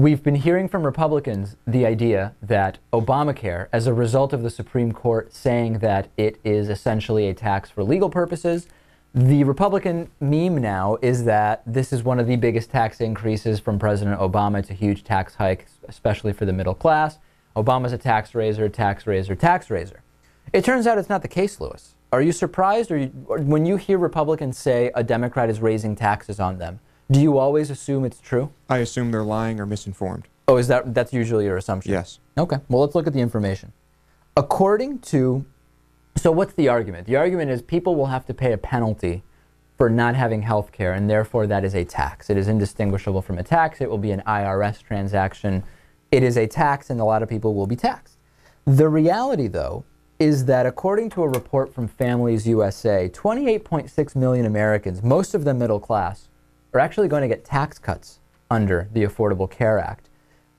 We've been hearing from Republicans the idea that Obamacare, as a result of the Supreme Court saying that it is essentially a tax for legal purposes, the Republican meme now is that this is one of the biggest tax increases from President Obama. It's a huge tax hike, especially for the middle class. Obama's a tax raiser, tax raiser, tax raiser. It turns out it's not the case, Lewis. Are you surprised or when you hear Republicans say a Democrat is raising taxes on them? Do you always assume it's true? I assume they're lying or misinformed. Oh, that's usually your assumption? Yes. Okay. Well, let's look at the information. So what's the argument? The argument is people will have to pay a penalty for not having health care, and therefore that is a tax. It is indistinguishable from a tax. It will be an IRS transaction. It is a tax, and a lot of people will be taxed. The reality, though, is that according to a report from Families USA, 28.6 million Americans, most of them middle class, are actually going to get tax cuts under the Affordable Care Act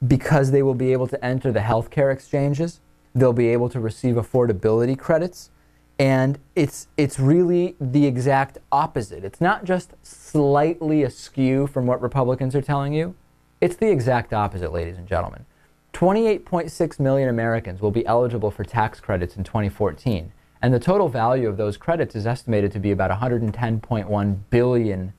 because they will be able to enter the health care exchanges. They'll be able to receive affordability credits. And it's really the exact opposite. It's not just slightly askew from what Republicans are telling you. It's the exact opposite, ladies and gentlemen. 28.6 million Americans will be eligible for tax credits in 2014. And the total value of those credits is estimated to be about $110.1 billion.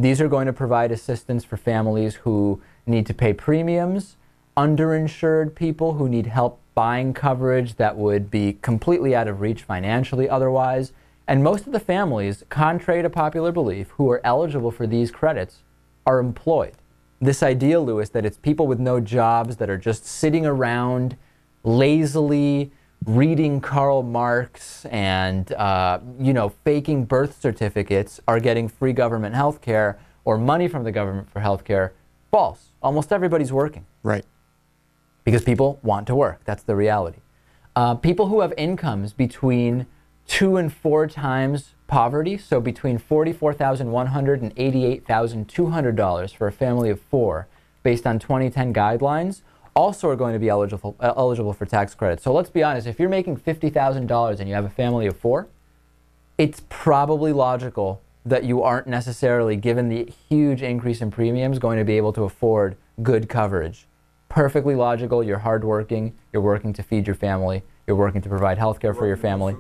These are going to provide assistance for families who need to pay premiums, underinsured people who need help buying coverage that would be completely out of reach financially otherwise. And most of the families, contrary to popular belief, who are eligible for these credits are employed. This idea, Lewis, that it's people with no jobs that are just sitting around lazily reading Karl Marx and, faking birth certificates are getting free government health care or money from the government for health care. False. Almost everybody's working. Right. Because people want to work. That's the reality. People who have incomes between 2 and 4 times poverty, so between $44,100 and $88,200 for a family of 4, based on 2010 guidelines, also are going to be eligible for tax credits. So let's be honest, if you're making $50,000 and you have a family of 4, it's probably logical that you aren't necessarily, given the huge increase in premiums, going to be able to afford good coverage. Perfectly logical. You're hardworking. You're working to feed your family. You're working to provide health care for your family.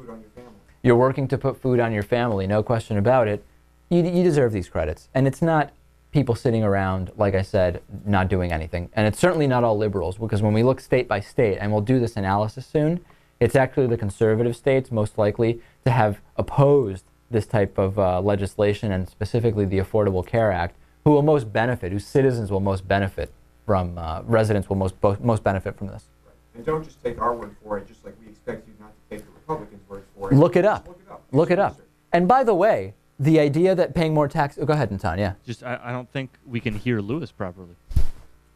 You're working to put food on your family, no question about it. You deserve these credits. And it's not people sitting around, like I said, not doing anything. And it's certainly not all liberals, because when we look state by state, and we'll do this analysis soon, it's actually the conservative states most likely to have opposed this type of legislation, and specifically the Affordable Care Act, who will most benefit, whose citizens will most benefit from, residents will most benefit from this. Right. And don't just take our word for it, just like we expect you not to take the Republicans' word for it. Look it up. Look it up. And by the way, the idea that paying more tax... Oh, go ahead, Natan, yeah. Just, I don't think we can hear Lewis properly.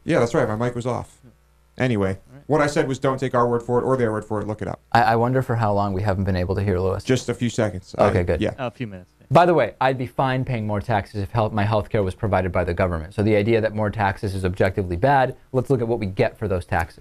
Yeah, that's right. My mic was off. Anyway, what I said was don't take our word for it or their word for it. Look it up. I wonder for how long we haven't been able to hear Lewis. Just a few seconds. Okay, good. Yeah. A few minutes. Yeah. By the way, I'd be fine paying more taxes if my health care was provided by the government. So the idea that more taxes is objectively bad, let's look at what we get for those taxes.